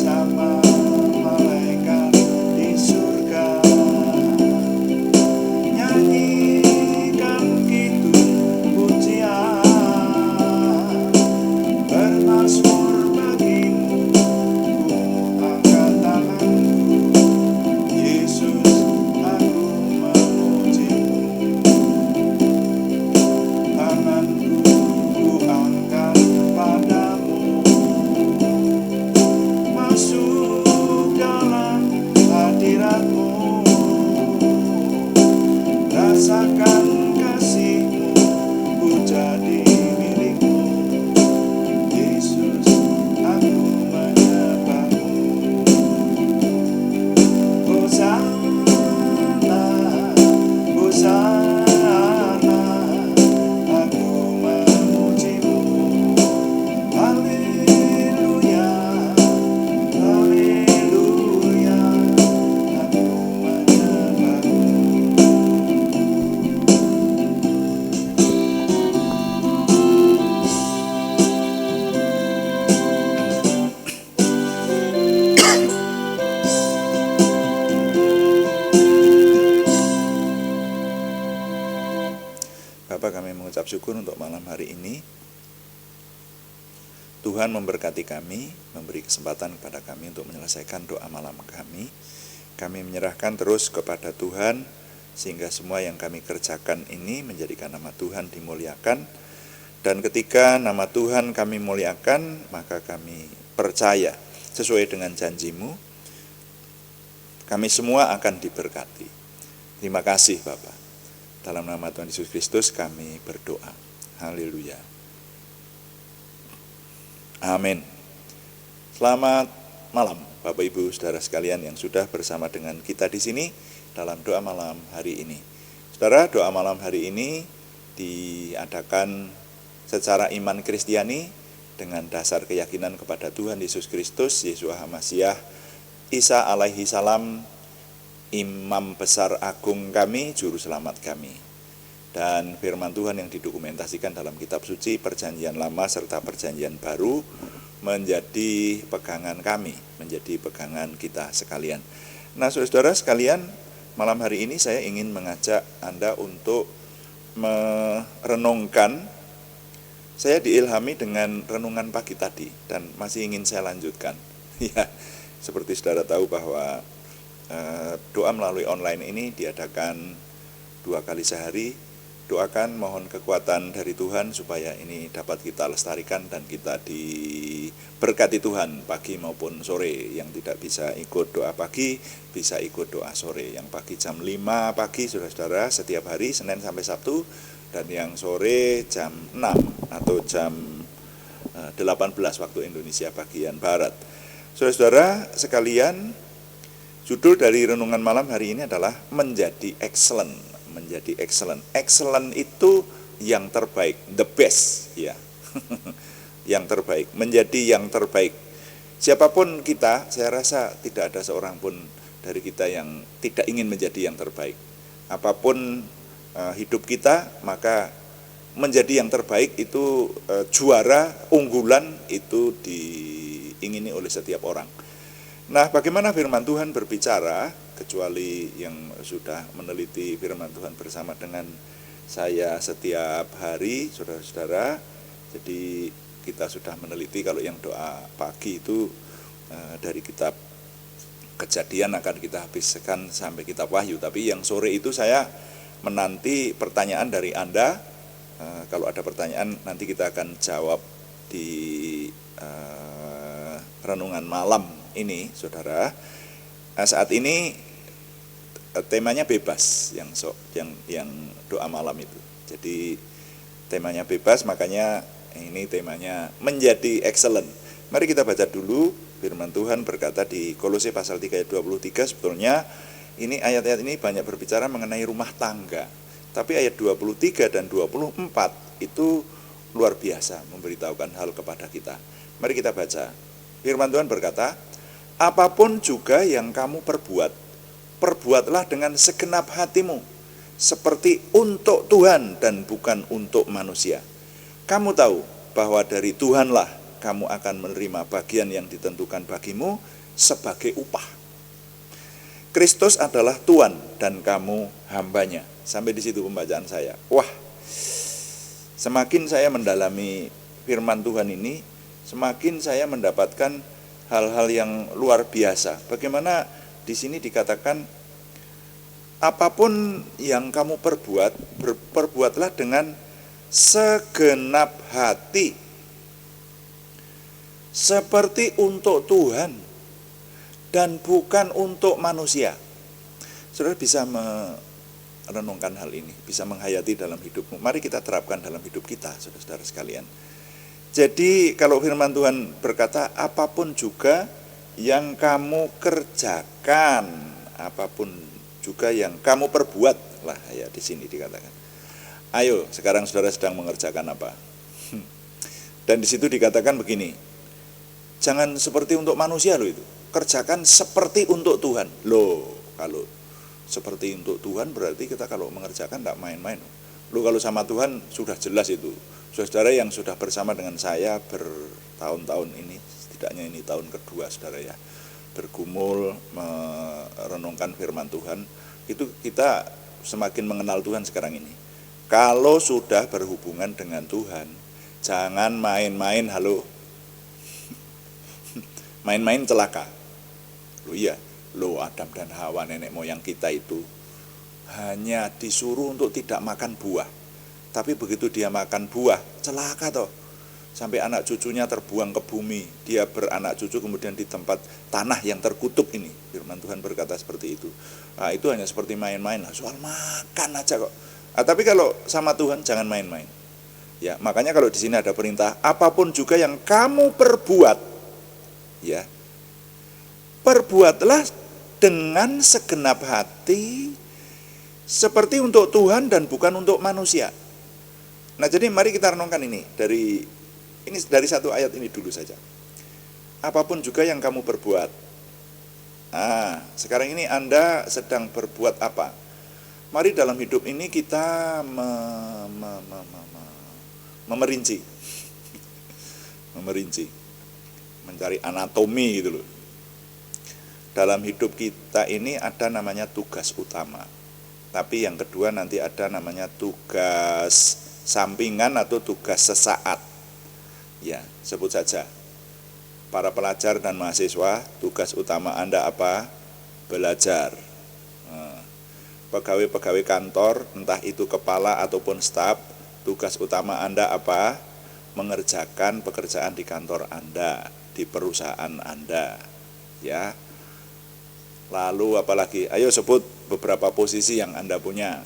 bersama malaikat di surga. Nyanyikan kidung pujian, bermazmur bagimu, ku angkat tanganku, Yesus aku memujimu. Tanganku ku angkat padamu, masuk dalam hadiratmu, rasakan kasihmu, ku jadi milikmu, Yesus aku menyembahmu. Hosana, Hosana, aku memujimu. Haleluya, haleluya, aku menyembahmu. Bapak, kami mengucap syukur untuk malam hari ini. Tuhan memberkati kami, memberi kesempatan kepada kami untuk menyelesaikan doa malam kami. Kami menyerahkan terus kepada Tuhan, sehingga semua yang kami kerjakan ini menjadikan nama Tuhan dimuliakan. Dan ketika nama Tuhan kami muliakan, maka kami percaya sesuai dengan janji-Mu, kami semua akan diberkati. Terima kasih Bapak. Dalam nama Tuhan Yesus Kristus kami berdoa. Haleluya. Amin. Selamat malam Bapak Ibu Saudara sekalian yang sudah bersama dengan kita di sini dalam doa malam hari ini. Saudara, doa malam hari ini diadakan secara iman Kristiani dengan dasar keyakinan kepada Tuhan Yesus Kristus, Yeshua HaMasyiah, Isa alaihi salam, Imam besar agung kami, juru selamat kami. Dan firman Tuhan yang didokumentasikan dalam kitab suci Perjanjian Lama serta Perjanjian Baru menjadi pegangan kami, menjadi pegangan kita sekalian. Nah, saudara sekalian, malam hari ini saya ingin mengajak Anda untuk merenungkan. Saya diilhami dengan renungan pagi tadi dan masih ingin saya lanjutkan. Ya, seperti saudara tahu bahwa doa melalui online ini diadakan 2 kali sehari. Doakan, mohon kekuatan dari Tuhan supaya ini dapat kita lestarikan dan kita diberkati Tuhan pagi maupun sore. Yang tidak bisa ikut doa pagi, bisa ikut doa sore. Yang pagi jam 5 pagi, saudara-saudara, setiap hari Senin sampai Sabtu. Dan yang sore jam 6 atau jam 18 waktu Indonesia bagian Barat. Saudara-saudara sekalian, judul dari renungan malam hari ini adalah menjadi excellent. Menjadi excellent. Excellent itu yang terbaik, the best, ya. Yang terbaik, menjadi yang terbaik. Siapapun kita, saya rasa tidak ada seorang pun dari kita yang tidak ingin menjadi yang terbaik. Apapun hidup kita, maka menjadi yang terbaik itu juara, unggulan itu diingini oleh setiap orang. Nah, bagaimana firman Tuhan berbicara, kecuali yang sudah meneliti firman Tuhan bersama dengan saya setiap hari, saudara-saudara. Jadi kita sudah meneliti kalau yang doa pagi itu dari kitab Kejadian akan kita habiskan sampai kitab Wahyu. Tapi yang sore itu saya menanti pertanyaan dari Anda. Kalau ada pertanyaan nanti kita akan jawab di renungan malam ini, saudara. Nah, saat ini temanya bebas yang doa malam itu. Jadi temanya bebas, makanya ini temanya menjadi excellent. Mari kita baca dulu firman Tuhan berkata di Kolose pasal 3 ayat 23. Sebetulnya ini ayat-ayat ini banyak berbicara mengenai rumah tangga. Tapi ayat 23 dan 24 itu luar biasa memberitahukan hal kepada kita. Mari kita baca. Firman Tuhan berkata, apapun juga yang kamu perbuatlah dengan segenap hatimu, seperti untuk Tuhan dan bukan untuk manusia. Kamu tahu bahwa dari Tuhanlah kamu akan menerima bagian yang ditentukan bagimu, sebagai upah. Kristus adalah Tuhan dan kamu hambanya. Sampai di situ pembacaan saya. Wah, semakin saya mendalami firman Tuhan ini, semakin saya mendapatkan hal-hal yang luar biasa. Bagaimana di sini dikatakan, apapun yang kamu perbuat, perbuatlah dengan segenap hati, seperti untuk Tuhan dan bukan untuk manusia. Saudara bisa merenungkan hal ini, bisa menghayati dalam hidupmu. Mari kita terapkan dalam hidup kita, saudara-saudara sekalian. Jadi kalau firman Tuhan berkata, apapun juga yang kamu kerjakan, apapun juga yang kamu perbuat, lah ya di sini dikatakan. Ayo, sekarang saudara sedang mengerjakan apa? Dan di situ dikatakan begini, jangan seperti untuk manusia loh itu, kerjakan seperti untuk Tuhan. Loh, kalau seperti untuk Tuhan berarti kita kalau mengerjakan tidak main-main. Loh, kalau sama Tuhan sudah jelas itu. Saudara yang sudah bersama dengan saya bertahun-tahun ini, setidaknya ini tahun kedua saudara ya, bergumul merenungkan firman Tuhan, itu kita semakin mengenal Tuhan sekarang ini. Kalau sudah berhubungan dengan Tuhan, jangan main-main, halo. Main-main celaka. Loh iya, loh Adam dan Hawa nenek moyang kita itu hanya disuruh untuk tidak makan buah. Tapi begitu dia makan buah, celaka toh. Sampai anak cucunya terbuang ke bumi. Dia beranak cucu kemudian di tempat tanah yang terkutuk ini. Firman Tuhan berkata seperti itu. Nah, itu hanya seperti main-main. Soal makan aja kok. Tapi kalau sama Tuhan jangan main-main. Ya, makanya kalau di sini ada perintah, apapun juga yang kamu perbuat, ya, perbuatlah dengan segenap hati, seperti untuk Tuhan dan bukan untuk manusia. Nah, jadi mari kita renungkan ini dari satu ayat ini dulu saja. Apapun juga yang kamu perbuat. Sekarang ini Anda sedang berbuat apa? Mari dalam hidup ini kita memerinci, mencari anatomi gitu loh. Dalam hidup kita ini ada namanya tugas utama, tapi yang kedua nanti ada namanya tugas sampingan atau tugas sesaat. Ya, sebut saja. Para pelajar dan mahasiswa, tugas utama Anda apa? Belajar. Pegawai-pegawai kantor, entah itu kepala ataupun staf, tugas utama Anda apa? Mengerjakan pekerjaan di kantor Anda, di perusahaan Anda. Ya. Lalu apalagi? Ayo sebut beberapa posisi yang Anda punya.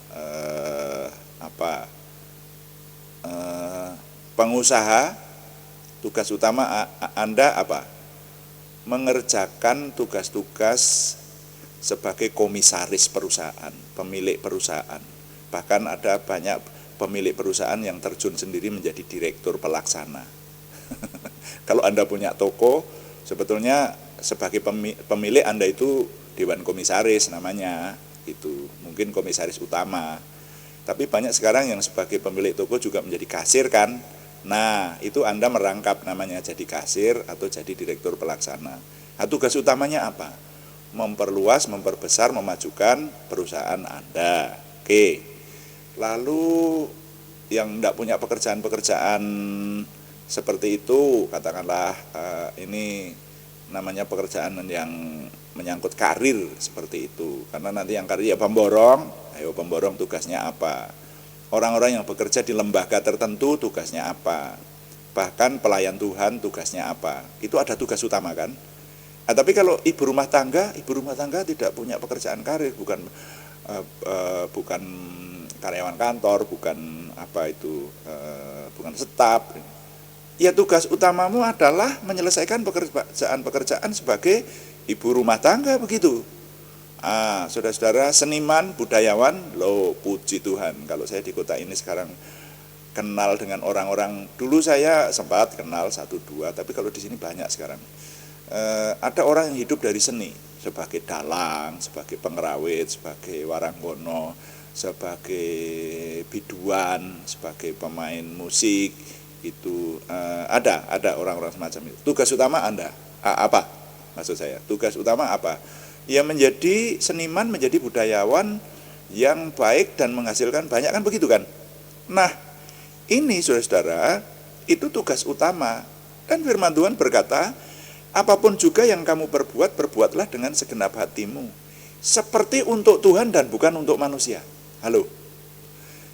Pengusaha, tugas utama Anda apa? Mengerjakan tugas-tugas sebagai komisaris perusahaan, pemilik perusahaan. Bahkan ada banyak pemilik perusahaan yang terjun sendiri menjadi direktur pelaksana. Kalau Anda punya toko, sebetulnya sebagai pemilik Anda itu dewan komisaris namanya, itu mungkin komisaris utama. Tapi banyak sekarang yang sebagai pemilik toko juga menjadi kasir kan. Nah, itu Anda merangkap namanya jadi kasir atau jadi direktur pelaksana. Nah, tugas utamanya apa? Memperluas, memperbesar, memajukan perusahaan Anda. Oke. Lalu yang tidak punya pekerjaan-pekerjaan seperti itu, katakanlah ini namanya pekerjaan yang menyangkut karir seperti itu. Karena nanti yang karir ya pemborong, ayo pemborong tugasnya apa? Orang-orang yang bekerja di lembaga tertentu tugasnya apa? Bahkan pelayan Tuhan tugasnya apa? Itu ada tugas utama kan? Tapi kalau ibu rumah tangga tidak punya pekerjaan karir, bukan karyawan kantor, bukan bukan staf. Ya tugas utamamu adalah menyelesaikan pekerjaan sebagai ibu rumah tangga begitu. Saudara-saudara seniman, budayawan, loh puji Tuhan. Kalau saya di kota ini sekarang kenal dengan orang-orang, dulu saya sempat kenal 1-2, tapi kalau di sini banyak sekarang. Ada orang yang hidup dari seni, sebagai dalang, sebagai pengerawit, sebagai waranggono, sebagai biduan, sebagai pemain musik, itu ada orang-orang semacam itu. Tugas utama Anda apa? maksud saya. Tugas utama apa? Ya menjadi seniman, menjadi budayawan yang baik dan menghasilkan banyak, kan begitu kan? Nah, ini saudara-saudara, itu tugas utama. Dan firman Tuhan berkata, apapun juga yang kamu perbuat, perbuatlah dengan segenap hatimu. Seperti untuk Tuhan dan bukan untuk manusia. Halo.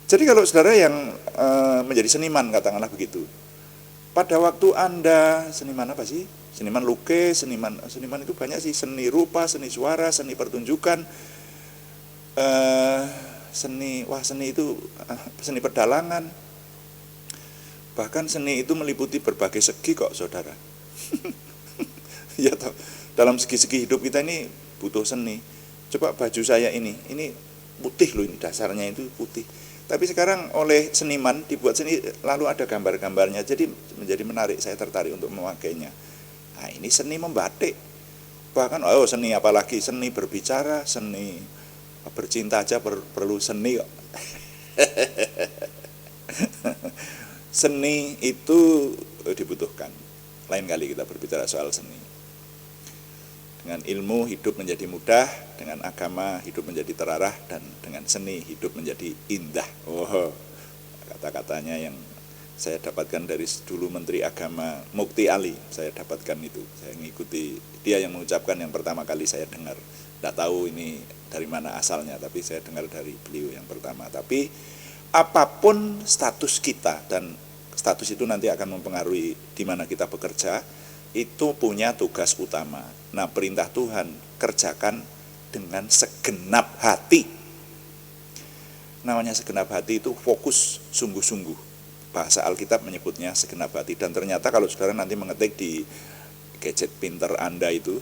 Jadi kalau saudara yang menjadi seniman, katakanlah begitu. Pada waktu Anda, seniman apa sih? Seniman lukis, seniman itu banyak sih. Seni rupa, seni suara, seni pertunjukan, seni itu seni pedalangan. Bahkan seni itu meliputi berbagai segi kok saudara. Ya toh, dalam segi-segi hidup kita ini butuh seni. Coba baju saya ini putih loh, ini dasarnya itu putih. Tapi sekarang oleh seniman dibuat seni, lalu ada gambar-gambarnya, jadi menjadi menarik, saya tertarik untuk memakainya. Nah ini seni membatik. Bahkan seni apalagi, seni berbicara, seni bercinta aja perlu seni kok. Seni itu dibutuhkan. Lain kali kita berbicara soal seni. Dengan ilmu hidup menjadi mudah, dengan agama hidup menjadi terarah, dan dengan seni hidup menjadi indah. Kata-katanya yang saya dapatkan dari dulu Menteri Agama Mukti Ali, saya dapatkan itu. Saya mengikuti dia yang mengucapkan yang pertama kali saya dengar. Tidak tahu ini dari mana asalnya, tapi saya dengar dari beliau yang pertama. Tapi apapun status kita, dan status itu nanti akan mempengaruhi di mana kita bekerja, itu punya tugas utama. Nah, perintah Tuhan, kerjakan dengan segenap hati. Namanya segenap hati itu fokus, sungguh-sungguh. Bahasa Alkitab menyebutnya segenap hati. Dan ternyata kalau saudara nanti mengetik di gadget pinter Anda itu,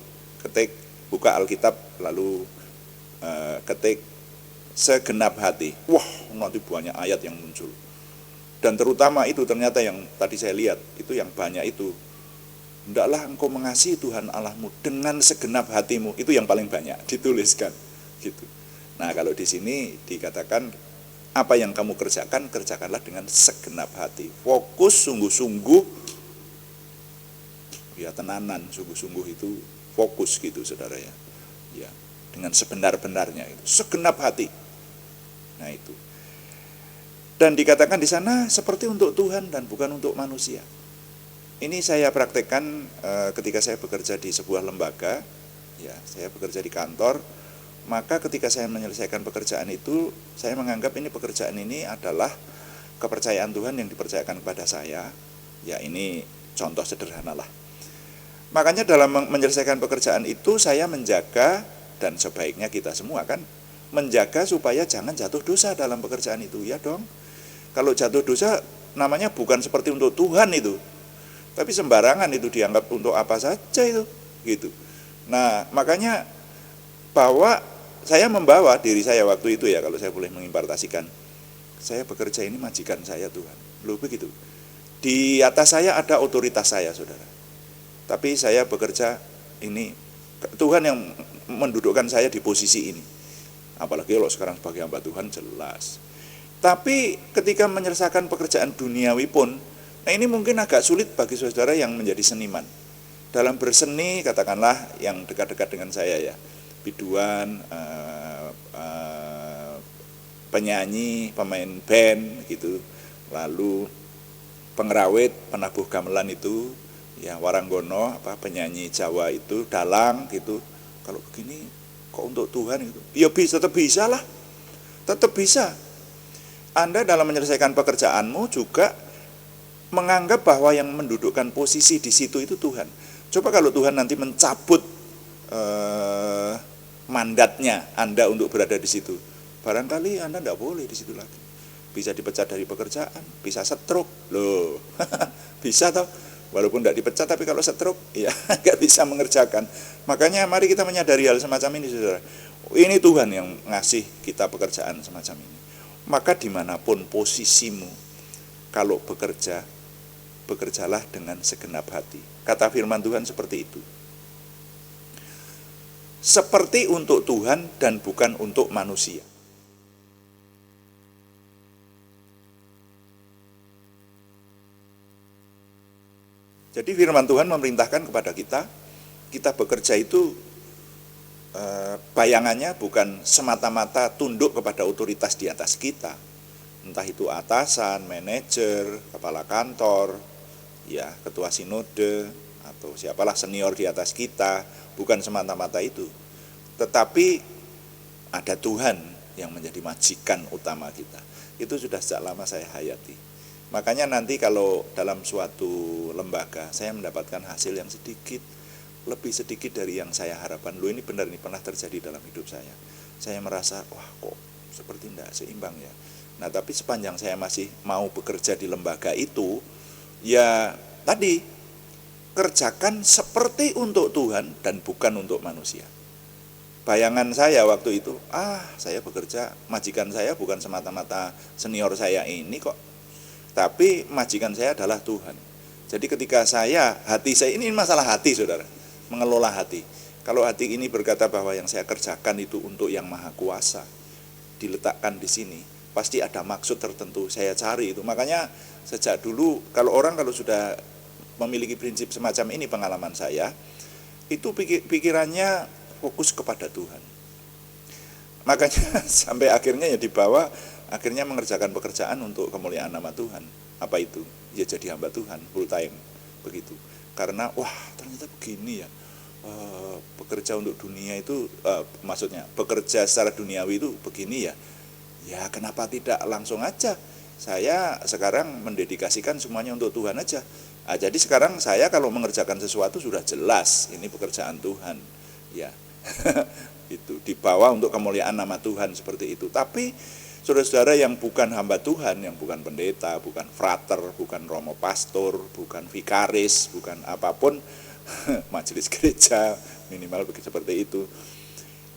buka Alkitab lalu ketik segenap hati. Wah, nanti banyak ayat yang muncul. Dan terutama itu ternyata yang tadi saya lihat, itu yang banyak itu. Hendaklah engkau mengasihi Tuhan Allahmu dengan segenap hatimu. Itu yang paling banyak dituliskan gitu. Nah, kalau di sini dikatakan apa yang kamu kerjakan, kerjakanlah dengan segenap hati. Fokus sungguh-sungguh. Ya tenanan, sungguh-sungguh itu fokus gitu saudara ya. Ya, dengan sebenar-benarnya itu, segenap hati. Nah, itu. Dan dikatakan di sana seperti untuk Tuhan dan bukan untuk manusia. Ini saya praktekkan ketika saya bekerja di sebuah lembaga, ya, saya bekerja di kantor. Maka ketika saya menyelesaikan pekerjaan itu, saya menganggap ini pekerjaan ini adalah kepercayaan Tuhan yang dipercayakan kepada saya. Ya, ini contoh sederhana lah. Makanya dalam menyelesaikan pekerjaan itu saya menjaga, dan sebaiknya kita semua kan menjaga supaya jangan jatuh dosa dalam pekerjaan itu, ya dong. Kalau jatuh dosa namanya bukan seperti untuk Tuhan itu, tapi sembarangan itu dianggap untuk apa saja itu, gitu. Nah, makanya bahwa saya membawa diri saya waktu itu ya, kalau saya boleh mengimpartasikan, saya bekerja ini majikan saya Tuhan, loh begitu. Di atas saya ada otoritas saya, saudara. Tapi saya bekerja ini, Tuhan yang mendudukkan saya di posisi ini. Apalagi kalau sekarang sebagai hamba Tuhan jelas. Tapi ketika menyelesaikan pekerjaan duniawi pun, nah ini mungkin agak sulit bagi saudara yang menjadi seniman. Dalam berseni, katakanlah yang dekat-dekat dengan saya ya, biduan, penyanyi, pemain band gitu, lalu pengerawit, penabuh gamelan itu, ya waranggono, penyanyi Jawa itu, dalang gitu. Kalau begini kok untuk Tuhan gitu? Ya bisa, tetap bisa lah, tetap bisa. Anda dalam menyelesaikan pekerjaanmu juga menganggap bahwa yang mendudukkan posisi di situ itu Tuhan. Coba kalau Tuhan nanti mencabut mandatnya Anda untuk berada di situ, barangkali Anda tidak boleh di situ lagi. Bisa dipecat dari pekerjaan, bisa stroke, loh, bisa toh. Walaupun tidak dipecat, tapi kalau stroke, ya nggak bisa mengerjakan. Makanya mari kita menyadari hal semacam ini, saudara. Ini Tuhan yang ngasih kita pekerjaan semacam ini. Maka dimanapun posisimu, kalau bekerja, bekerjalah dengan segenap hati. Kata firman Tuhan seperti itu. Seperti untuk Tuhan dan bukan untuk manusia. Jadi firman Tuhan memerintahkan kepada kita, kita bekerja itu bayangannya bukan semata-mata tunduk kepada otoritas di atas kita, entah itu atasan, manajer, kepala kantor, ya ketua sinode atau siapalah senior di atas kita, bukan semata-mata itu. Tetapi ada Tuhan yang menjadi majikan utama kita. Itu sudah sejak lama saya hayati. Makanya nanti kalau dalam suatu lembaga saya mendapatkan hasil yang sedikit, lebih sedikit dari yang saya harapkan. Loh, ini benar, ini pernah terjadi dalam hidup saya. Saya merasa, wah kok seperti tidak seimbang ya. Nah, tapi sepanjang saya masih mau bekerja di lembaga itu, ya tadi, kerjakan seperti untuk Tuhan dan bukan untuk manusia. Bayangan saya waktu itu, saya bekerja, majikan saya bukan semata-mata senior saya ini kok, tapi majikan saya adalah Tuhan. Jadi ketika hati saya, ini masalah hati saudara, mengelola hati. Kalau hati ini berkata bahwa yang saya kerjakan itu untuk yang maha kuasa, diletakkan di sini, pasti ada maksud tertentu, saya cari itu. Makanya sejak dulu, kalau sudah memiliki prinsip semacam ini, pengalaman saya, itu pikirannya fokus kepada Tuhan. Makanya sampai akhirnya ya dibawa, akhirnya mengerjakan pekerjaan untuk kemuliaan nama Tuhan. Apa itu? Ya jadi hamba Tuhan, full time, begitu. Karena wah ternyata begini ya, bekerja untuk dunia itu, maksudnya bekerja secara duniawi itu begini ya. Ya kenapa tidak langsung aja saya sekarang mendedikasikan semuanya untuk Tuhan aja. Jadi sekarang saya kalau mengerjakan sesuatu sudah jelas ini pekerjaan Tuhan, ya itu dibawa untuk kemuliaan nama Tuhan seperti itu. Tapi saudara-saudara yang bukan hamba Tuhan, yang bukan pendeta, bukan frater, bukan romo pastor, bukan vikaris, bukan apapun, majelis gereja minimal begitu seperti itu.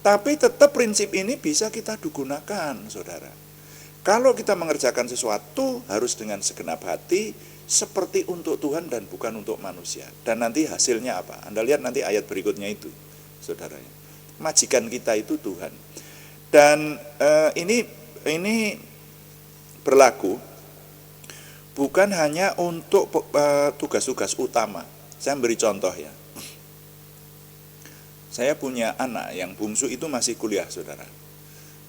Tapi tetap prinsip ini bisa kita gunakan, saudara. Kalau kita mengerjakan sesuatu harus dengan segenap hati, seperti untuk Tuhan dan bukan untuk manusia. Dan nanti hasilnya apa? Anda lihat nanti ayat berikutnya itu, saudara. Majikan kita itu Tuhan. Dan ini berlaku bukan hanya untuk tugas-tugas utama. Saya beri contoh ya. Saya punya anak yang bungsu itu masih kuliah, saudara.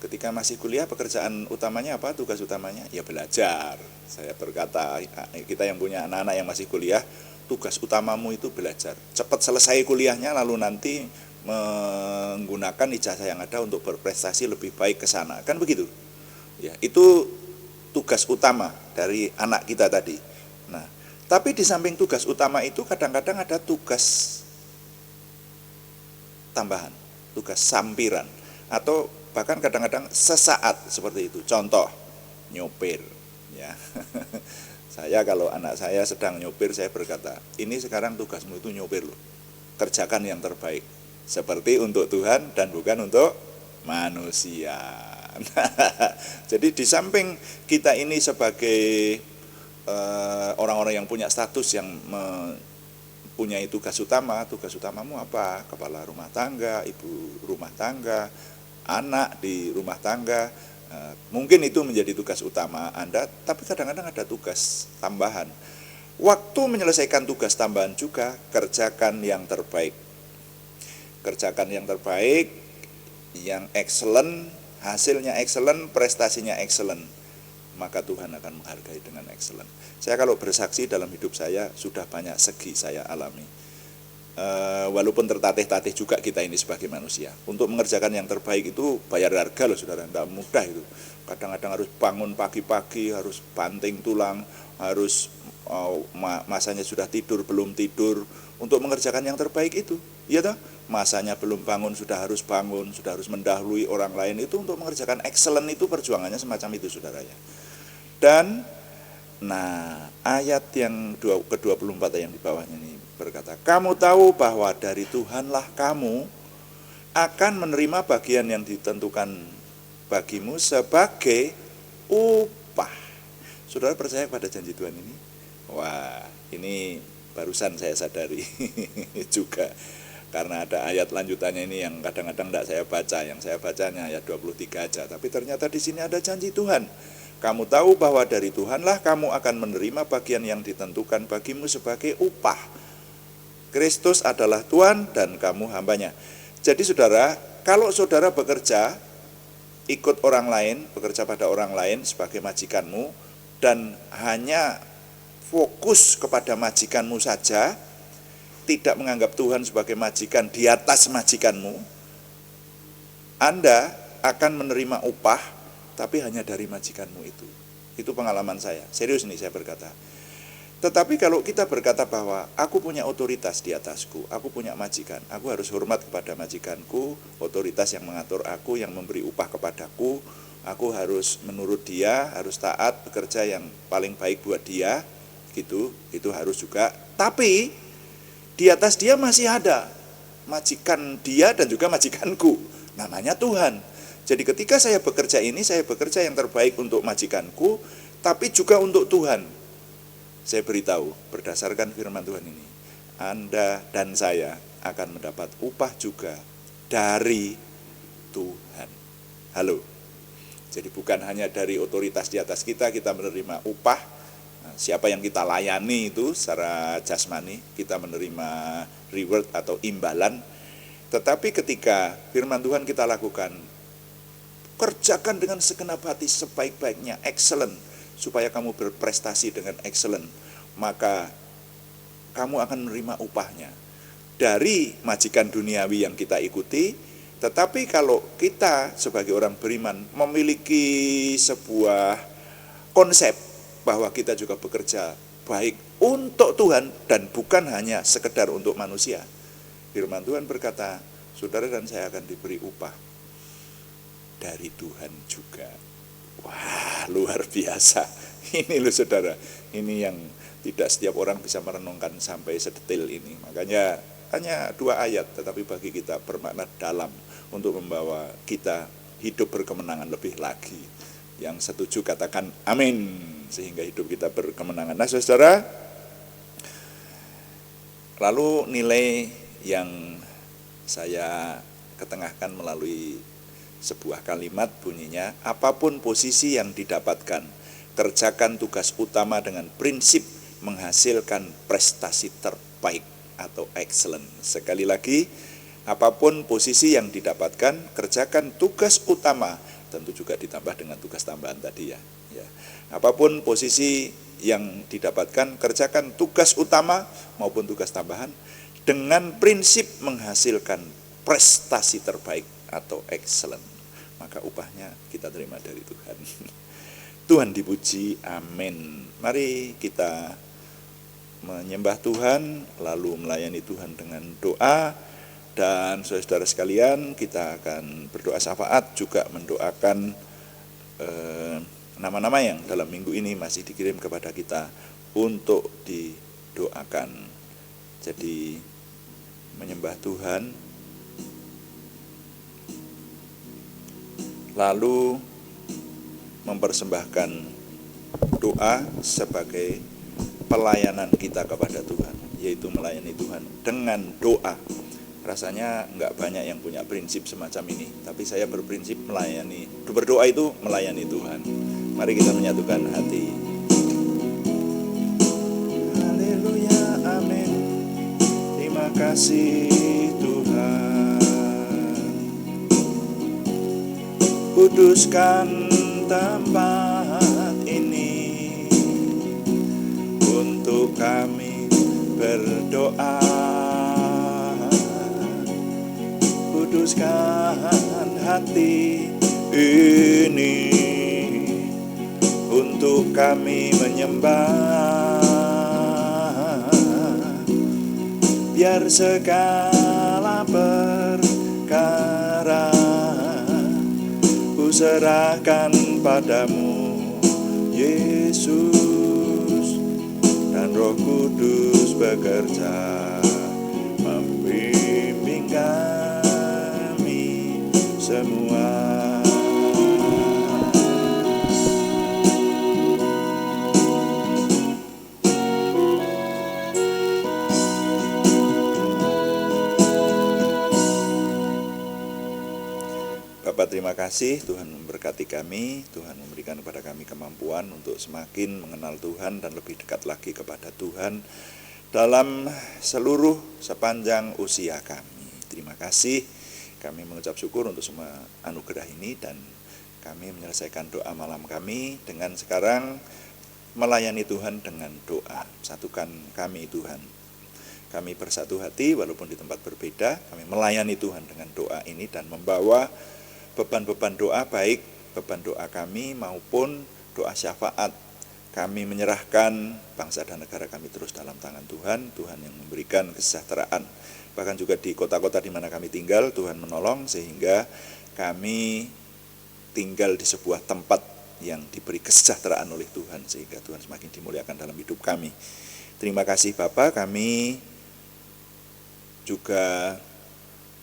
Ketika masih kuliah, pekerjaan utamanya apa? Tugas utamanya? Ya belajar. Saya berkata, kita yang punya anak-anak yang masih kuliah, tugas utamamu itu belajar. Cepat selesai kuliahnya, lalu nanti menggunakan ijazah yang ada untuk berprestasi lebih baik ke sana. Kan begitu? Ya, itu tugas utama dari anak kita tadi. Nah, tapi di samping tugas utama itu kadang-kadang ada tugas tambahan, tugas sampiran, atau bahkan kadang-kadang sesaat seperti itu. Contoh, nyopir ya. Saya kalau anak saya sedang nyopir, saya berkata, ini sekarang tugasmu itu nyopir loh, kerjakan yang terbaik, seperti untuk Tuhan dan bukan untuk manusia. Jadi di samping kita ini sebagai orang-orang yang punya status, yang mempunyai tugas utama, tugas utamamu apa? Kepala rumah tangga, ibu rumah tangga, anak di rumah tangga, mungkin itu menjadi tugas utama Anda, tapi kadang-kadang ada tugas tambahan. Waktu menyelesaikan tugas tambahan juga, kerjakan yang terbaik. Kerjakan yang terbaik, yang excellent, hasilnya excellent, prestasinya excellent, maka Tuhan akan menghargai dengan excellent. Saya kalau bersaksi dalam hidup saya, sudah banyak segi saya alami. Walaupun tertatih-tatih juga kita ini sebagai manusia. Untuk mengerjakan yang terbaik itu bayar harga loh saudara, tidak mudah itu. Kadang-kadang harus bangun pagi-pagi, harus banting tulang, harus masanya sudah tidur, belum tidur, untuk mengerjakan yang terbaik itu. Iya toh? Masanya belum bangun, sudah harus bangun, sudah harus mendahului orang lain, itu untuk mengerjakan excellent itu perjuangannya semacam itu saudara ya. Dan ayat yang ke-24 yang di bawahnya ini berkata, kamu tahu bahwa dari Tuhanlah kamu akan menerima bagian yang ditentukan bagimu sebagai upah. Saudara percaya pada janji Tuhan ini? Wah, ini barusan saya sadari juga. Karena ada ayat lanjutannya ini yang kadang-kadang tidak saya baca, yang saya bacanya ayat 23 aja. Tapi ternyata di sini ada janji Tuhan. Kamu tahu bahwa dari Tuhanlah kamu akan menerima bagian yang ditentukan bagimu sebagai upah. Kristus adalah Tuhan dan kamu hambanya. Jadi saudara, kalau saudara bekerja, ikut orang lain, bekerja pada orang lain sebagai majikanmu, dan hanya fokus kepada majikanmu saja, tidak menganggap Tuhan sebagai majikan di atas majikanmu, Anda akan menerima upah, tapi hanya dari majikanmu itu. Itu pengalaman saya, serius nih saya berkata. Tetapi kalau kita berkata bahwa aku punya otoritas di atasku, aku punya majikan, aku harus hormat kepada majikanku, otoritas yang mengatur aku, yang memberi upah kepadaku, aku harus menurut dia, harus taat, bekerja yang paling baik buat dia, gitu, itu harus juga. Tapi di atas dia masih ada majikan dia dan juga majikanku, namanya Tuhan. Jadi ketika saya bekerja ini, saya bekerja yang terbaik untuk majikanku, tapi juga untuk Tuhan. Saya beritahu berdasarkan firman Tuhan ini, Anda dan saya akan mendapat upah juga dari Tuhan. Halo. Jadi bukan hanya dari otoritas di atas kita menerima upah. Nah, siapa yang kita layani itu secara jasmani, kita menerima reward atau imbalan. Tetapi ketika firman Tuhan kita lakukan, kerjakan dengan segenap hati sebaik-baiknya, excellent, supaya kamu berprestasi dengan excellent, maka kamu akan menerima upahnya dari majikan duniawi yang kita ikuti. Tetapi kalau kita sebagai orang beriman memiliki sebuah konsep bahwa kita juga bekerja baik untuk Tuhan dan bukan hanya sekedar untuk manusia, firman Tuhan berkata, saudara dan saya akan diberi upah dari Tuhan juga. Wah, luar biasa. Ini loh saudara, ini yang tidak setiap orang bisa merenungkan sampai sedetail ini. Makanya hanya 2 ayat, tetapi bagi kita bermakna dalam untuk membawa kita hidup berkemenangan lebih lagi. Yang setuju katakan amin, sehingga hidup kita berkemenangan. Nah saudara, lalu nilai yang saya ketengahkan melalui sebuah kalimat bunyinya, apapun posisi yang didapatkan, kerjakan tugas utama dengan prinsip menghasilkan prestasi terbaik atau excellent. Sekali lagi, apapun posisi yang didapatkan, kerjakan tugas utama, tentu juga ditambah dengan tugas tambahan tadi ya. Apapun posisi yang didapatkan, kerjakan tugas utama maupun tugas tambahan dengan prinsip menghasilkan prestasi terbaik atau excellent, maka upahnya kita terima dari Tuhan. Tuhan dipuji, amin. Mari kita menyembah Tuhan, lalu melayani Tuhan dengan doa. Dan saudara sekalian, kita akan berdoa syafaat, juga mendoakan nama-nama yang dalam minggu ini masih dikirim kepada kita untuk didoakan. Jadi menyembah Tuhan, lalu mempersembahkan doa sebagai pelayanan kita kepada Tuhan, yaitu melayani Tuhan dengan doa. Rasanya enggak banyak yang punya prinsip semacam ini, tapi saya berprinsip melayani, berdoa itu melayani Tuhan. Mari kita menyatukan hati. Haleluya, amin. Terima kasih Tuhan. Kuduskan tempat ini untuk kami berdoa. Kuduskan hati ini untuk kami menyembah. Biar segala perkara serahkan padamu, Yesus, dan Roh Kudus bekerja membimbing kami semua. Bapak, terima kasih Tuhan memberkati kami, Tuhan memberikan kepada kami kemampuan untuk semakin mengenal Tuhan dan lebih dekat lagi kepada Tuhan. dalam seluruh sepanjang usia kami. Terima kasih, kami mengucap syukur untuk semua anugerah ini, dan kami menyelesaikan doa malam kami dengan sekarang melayani Tuhan dengan doa. Satukan kami Tuhan, kami bersatu hati walaupun di tempat berbeda, kami melayani Tuhan dengan doa ini dan membawa beban-beban doa, baik beban doa kami maupun doa syafaat. Kami menyerahkan bangsa dan negara kami terus dalam tangan Tuhan, Tuhan yang memberikan kesejahteraan. Bahkan juga di kota-kota di mana kami tinggal, Tuhan menolong sehingga kami tinggal di sebuah tempat yang diberi kesejahteraan oleh Tuhan, sehingga Tuhan semakin dimuliakan dalam hidup kami. Terima kasih Bapa, kami juga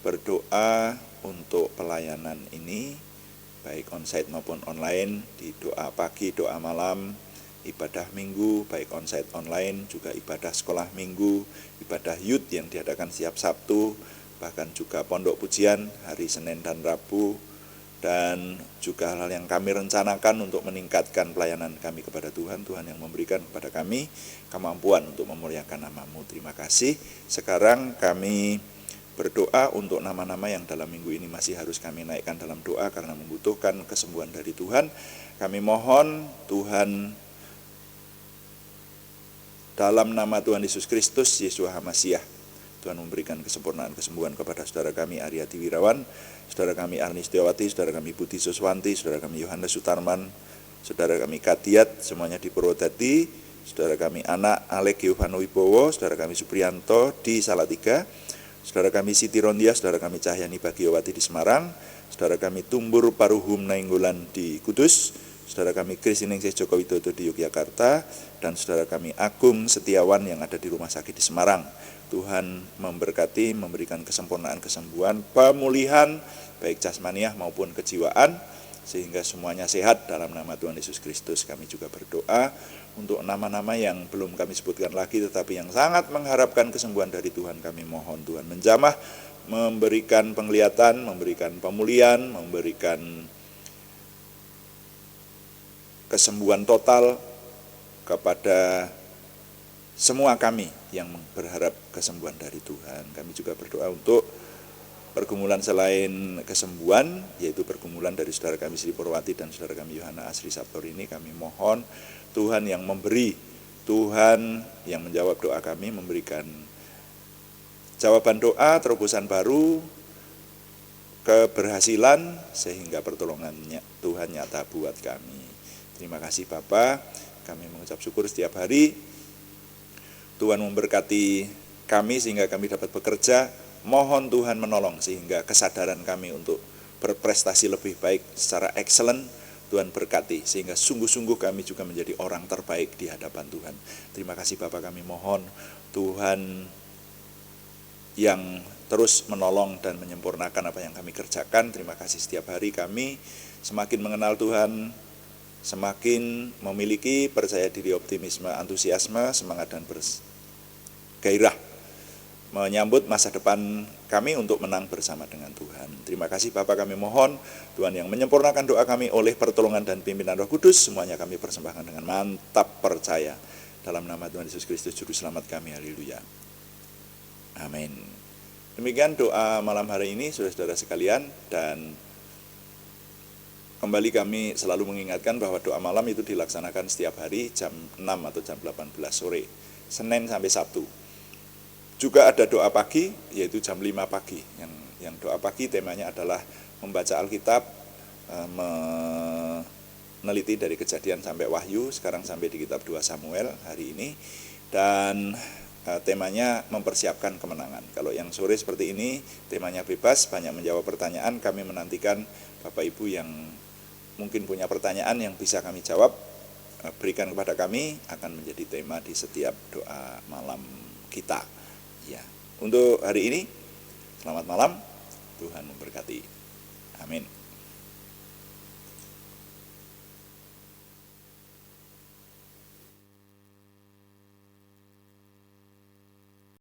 berdoa untuk pelayanan ini, baik onsite maupun online, di doa pagi, doa malam, ibadah minggu, baik onsite online, juga ibadah sekolah minggu, ibadah youth yang diadakan setiap Sabtu, bahkan juga pondok pujian hari Senin dan Rabu, dan juga hal yang kami rencanakan untuk meningkatkan pelayanan kami kepada Tuhan, Tuhan yang memberikan kepada kami kemampuan untuk memuliakan nama-Mu. Terima kasih. Sekarang kami berdoa untuk nama-nama yang dalam minggu ini masih harus kami naikkan dalam doa karena membutuhkan kesembuhan dari Tuhan. Kami mohon Tuhan, dalam nama Tuhan Yesus Kristus, Yeshua HaMasyiah, Tuhan memberikan kesempurnaan kesembuhan kepada saudara kami Aryati Wirawan, saudara kami Arni Setiawati, saudara kami Budi Suswanti, saudara kami Yohanes Sutarman, saudara kami Kadiat, semuanya di Purwodadi, saudara kami anak Alek Giovanno Wibowo, saudara kami Supriyanto di Salatiga, saudara kami Siti Rondia, saudara kami Cahyani Bagiowati di Semarang, saudara kami Tumbur Paruhum Nainggolan di Kudus, saudara kami Kristiningsih Joko Widodo di Yogyakarta, dan saudara kami Agung Setiawan yang ada di rumah sakit di Semarang. Tuhan memberkati, memberikan kesempurnaan kesembuhan, pemulihan, baik jasmaniah maupun kejiwaan, sehingga semuanya sehat dalam nama Tuhan Yesus Kristus. Kami juga berdoa untuk nama-nama yang belum kami sebutkan lagi, tetapi yang sangat mengharapkan kesembuhan dari Tuhan. Kami mohon Tuhan menjamah, memberikan penglihatan, memberikan pemulihan, memberikan kesembuhan total kepada semua kami yang berharap kesembuhan dari Tuhan. Kami juga berdoa untuk pergumulan selain kesembuhan, yaitu pergumulan dari saudara kami Sri Purwati dan saudara kami Yohana Asri Sabtorini. Kami mohon Tuhan yang memberi, Tuhan yang menjawab doa kami, memberikan jawaban doa, terobosan baru, keberhasilan, sehingga pertolongannya Tuhan nyata buat kami. Terima kasih Bapa, kami mengucap syukur setiap hari. Tuhan memberkati kami sehingga kami dapat bekerja. Mohon Tuhan menolong sehingga kesadaran kami untuk berprestasi lebih baik secara excellent, Tuhan berkati sehingga sungguh-sungguh kami juga menjadi orang terbaik di hadapan Tuhan. Terima kasih Bapa, kami mohon Tuhan yang terus menolong dan menyempurnakan apa yang kami kerjakan. Terima kasih setiap hari kami semakin mengenal Tuhan, semakin memiliki percaya diri, optimisme, antusiasme, semangat dan gairah menyambut masa depan kami untuk menang bersama dengan Tuhan. Terima kasih Bapa, kami mohon Tuhan yang menyempurnakan doa kami oleh pertolongan dan pimpinan Roh Kudus, semuanya kami persembahkan dengan mantap percaya dalam nama Tuhan Yesus Kristus Juru Selamat kami. Haleluya. Amin. Demikian doa malam hari ini saudara-saudara sekalian, dan kembali kami selalu mengingatkan bahwa doa malam itu dilaksanakan setiap hari jam 6 atau jam 18 sore, Senin sampai Sabtu. Juga ada doa pagi, yaitu jam 5 pagi. Yang doa pagi temanya adalah membaca Alkitab, meneliti dari Kejadian sampai Wahyu, sekarang sampai di kitab 2 Samuel hari ini. Dan temanya mempersiapkan kemenangan. Kalau yang sore seperti ini, temanya bebas, banyak menjawab pertanyaan. Kami menantikan Bapak Ibu yang mungkin punya pertanyaan yang bisa kami jawab, berikan kepada kami, akan menjadi tema di setiap doa malam kita. Ya, untuk hari ini, selamat malam, Tuhan memberkati. Amin.